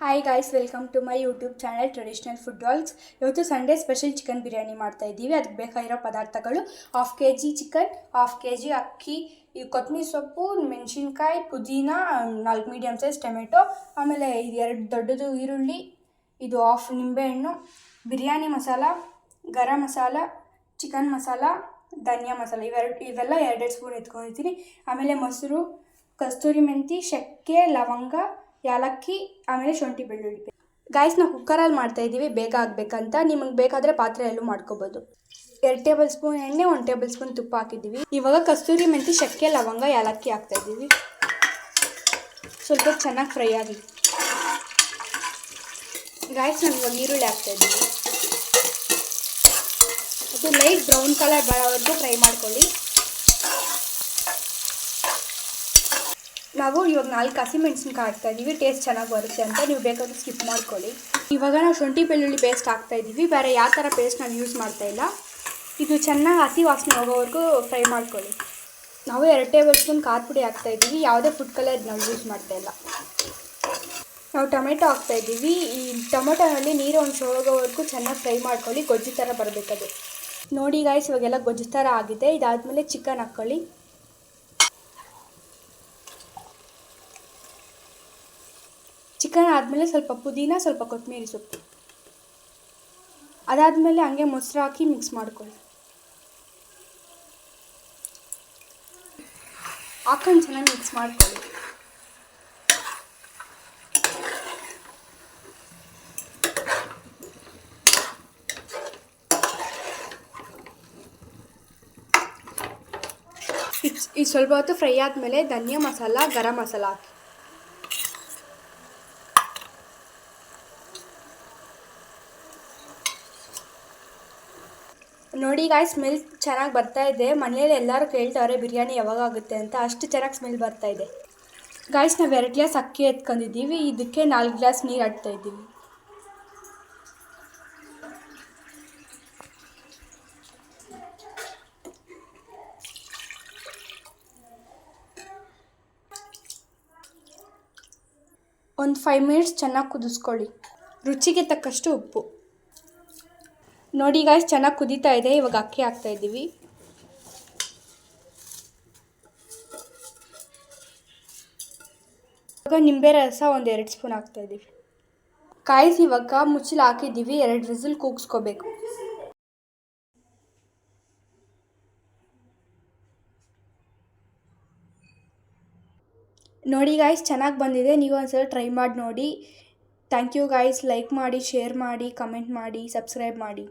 Hi guys, welcome to my YouTube channel traditional food vlogs. ಇವತ್ತು Sunday special chicken biryani ಮಾಡ್ತಾ ಇದ್ದೀವಿ. ಅದಕ್ಕೆ ಬೇಕಾಗಿರೋ ಪದಾರ್ಥಗಳು 1/2 kg ಚಿಕನ್, 1/2 kg ಅಕ್ಕಿ, ಈ ಕೊತ್ತಂಬರಿ ಸೊಪ್ಪು, ಮೆಣಸಿನ್ಕಾಯಿ, ಪುದೀನ, 4 ಮೀಡಿಯಮ್ ಸೈಜ್ ಟೊಮೆಟೊ, ಆಮೇಲೆ 2 ದೊಡ್ಡದು ಈರುಳ್ಳಿ, ಇದು 1/2 ನಿಂಬೆಹಣ್ಣು, ಬಿರಿಯಾನಿ ಮಸಾಲ, ಗರಂ ಮಸಾಲ, ಚಿಕನ್ ಮಸಾಲ, ಧನಿಯಾ ಮಸಾಲ ಇವೆಲ್ಲ 2 ಸ್ಪೂನ್ ಎತ್ಕೊಂಡಿದ್ದೀನಿ. ಆಮೇಲೆ ಮೊಸರು, ಕಸ್ತೂರಿ ಮೆಂತಿ, ಚಕ್ಕೆ, ಲವಂಗ, ಯಾಲಕ್ಕಿ, ಆಮೇಲೆ ಶುಂಠಿ ಬೆಳ್ಳುಳ್ಳಿ. ಗಾಯ್ಸ್, ನಾವು ಕುಕ್ಕರಲ್ಲಿ ಮಾಡ್ತಾಯಿದ್ದೀವಿ ಬೇಗ ಆಗಬೇಕಂತ. ನಿಮಗೆ ಬೇಕಾದರೆ ಪಾತ್ರೆಯಲ್ಲೂ ಮಾಡ್ಕೋಬೋದು. 2 ಟೇಬಲ್ ಸ್ಪೂನ್ ಎಣ್ಣೆ, 1 ಟೇಬಲ್ ಸ್ಪೂನ್ ತುಪ್ಪ ಹಾಕಿದ್ದೀವಿ. ಇವಾಗ ಕಸ್ತೂರಿ ಮೆಂತಿ, ಚಕ್ಕೆ, ಲವಂಗ, ಯಾಲಕ್ಕಿ ಹಾಕ್ತಾಯಿದ್ದೀವಿ. ಸ್ವಲ್ಪ ಚೆನ್ನಾಗಿ ಫ್ರೈ ಆಗಲಿ. ಗಾಯ್ಸ್, ನಾವು ಇವಾಗ ಈರುಳ್ಳಿ ಹಾಕ್ತಾಯಿದ್ದೀವಿ. ಅದು ಲೈಟ್ ಬ್ರೌನ್ ಕಲರ್ ಬರೋವರೆಗೂ ಫ್ರೈ ಮಾಡ್ಕೊಳ್ಳಿ. ನಾವು ಇವಾಗ 4 ಹಸಿಮೆಣಸಿನ್ಕಾಯಿ ಹಾಕ್ತಾಯಿದ್ದೀವಿ. ಟೇಸ್ಟ್ ಚೆನ್ನಾಗಿ ಬರುತ್ತೆ ಅಂತ, ನೀವು ಬೇಕಾದ್ರೆ ಸ್ಕಿಪ್ ಮಾಡ್ಕೊಳ್ಳಿ. ಇವಾಗ ನಾವು ಶುಂಠಿ ಬೆಳ್ಳುಳ್ಳಿ ಪೇಸ್ಟ್ ಹಾಕ್ತಾಯಿದ್ದೀವಿ. ಬೇರೆ ಯಾವ ಥರ ಪೇಸ್ಟ್ ನಾವು ಯೂಸ್ ಮಾಡ್ತಾಯಿಲ್ಲ. ಇದು ಚೆನ್ನಾಗಿ ಹಸಿ ವಾಸನೆ ಹೋಗೋವರೆಗೂ ಫ್ರೈ ಮಾಡ್ಕೊಳ್ಳಿ. ನಾವು 2 ಟೇಬಲ್ ಸ್ಪೂನ್ ಖಾರ ಪುಡಿ ಹಾಕ್ತಾಯಿದ್ದೀವಿ. ಯಾವುದೇ ಫುಡ್ ಕಲರ್ ನಾವು ಯೂಸ್ ಮಾಡ್ತಾಯಿಲ್ಲ. ನಾವು ಟೊಮೆಟೊ ಹಾಕ್ತಾಯಿದ್ದೀವಿ. ಈ ಟೊಮೆಟೊನಲ್ಲಿ ನೀರು ಅಂಶ ಹೋಗೋವರೆಗೂ ಚೆನ್ನಾಗಿ ಫ್ರೈ ಮಾಡ್ಕೊಳ್ಳಿ. ಗೊಜ್ಜು ಥರ ಬರಬೇಕದು. ನೋಡಿ ಗಾಯ್ಸ್, ಇವಾಗೆಲ್ಲ ಗೊಜ್ಜು ಥರ ಆಗಿದೆ. ಇದಾದಮೇಲೆ ಚಿಕನ್ ಹಾಕ್ಕೊಳ್ಳಿ. ಚಿಕನ್ ಆದಮೇಲೆ ಸ್ವಲ್ಪ ಪುದೀನ, ಸ್ವಲ್ಪ ಕೊತ್ತಂಬರಿ ಸೊಪ್ಪು. ಅದಾದಮೇಲೆ ಹಂಗೆ ಮೊಸರು ಹಾಕಿ ಮಿಕ್ಸ್ ಮಾಡ್ಕೊಳ್ಳಿ. ಹಾಕೊಂಡು ಚೆನ್ನಾಗಿ ಮಿಕ್ಸ್ ಮಾಡ್ಕೊಳ್ಳಿ. ಇದು ಸ್ವಲ್ಪ ಹೊತ್ತು ಫ್ರೈ ಆದಮೇಲೆ ಧನಿಯಾ ಮಸಾಲ, ಗರಂ ಮಸಾಲ ಹಾಕಿ. ನೋಡಿ ಗಾಯ್ಸ್, ಸ್ಮೆಲ್ ಚೆನ್ನಾಗಿ ಬರ್ತಾ ಇದೆ. ಮನೇಲಿ ಎಲ್ಲರೂ ಕೇಳ್ತಾವ್ರೆ ಬಿರಿಯಾನಿ ಯಾವಾಗ ಆಗುತ್ತೆ ಅಂತ. ಅಷ್ಟು ಚೆನ್ನಾಗಿ ಸ್ಮೆಲ್ ಬರ್ತಾ ಇದೆ. ಗಾಯ್ಸ್, ನಾವು 2 ಗ್ಲಾಸ್ ಅಕ್ಕಿ ಎತ್ಕೊಂಡಿದ್ದೀವಿ. ಇದಕ್ಕೆ 4 ಗ್ಲಾಸ್ ನೀರು ಹಾಕ್ತಾ ಇದ್ದೀವಿ. ಒಂದು 5 ಮಿನಿಟ್ಸ್ ಚೆನ್ನಾಗಿ ಕುದಿಸ್ಕೊಳ್ಳಿ. ರುಚಿಗೆ ತಕ್ಕಷ್ಟು ಉಪ್ಪು. ನೋಡಿ ಗಾಯ್ಸ್, ಚೆನ್ನಾಗಿ ಕುದೀತಾ ಇದೆ. ಇವಾಗ ಅಕ್ಕಿ ಹಾಕ್ತಾ ಇದ್ದೀವಿ. ಇವಾಗ ನಿಂಬೆ ರಸ 2 ಸ್ಪೂನ್ ಹಾಕ್ತಾ ಇದ್ದೀವಿ. ಗಾಯ್ಸ್, ಇವಾಗ ಮುಚ್ಚಲು ಹಾಕಿದ್ದೀವಿ. 2 ವಿಸಿಲ್ ಕೂಗಿಸ್ಕೋಬೇಕು. ನೋಡಿ ಗಾಯ್ಸ್, ಚೆನ್ನಾಗಿ ಬಂದಿದೆ. ನೀವು ಒಂದ್ಸಲ ಟ್ರೈ ಮಾಡಿ ನೋಡಿ. Thank you guys. ಲೈಕ್ ಮಾಡಿ, ಶೇರ್ ಮಾಡಿ, ಕಮೆಂಟ್ ಮಾಡಿ, ಸಬ್ಸ್ಕ್ರೈಬ್ ಮಾಡಿ.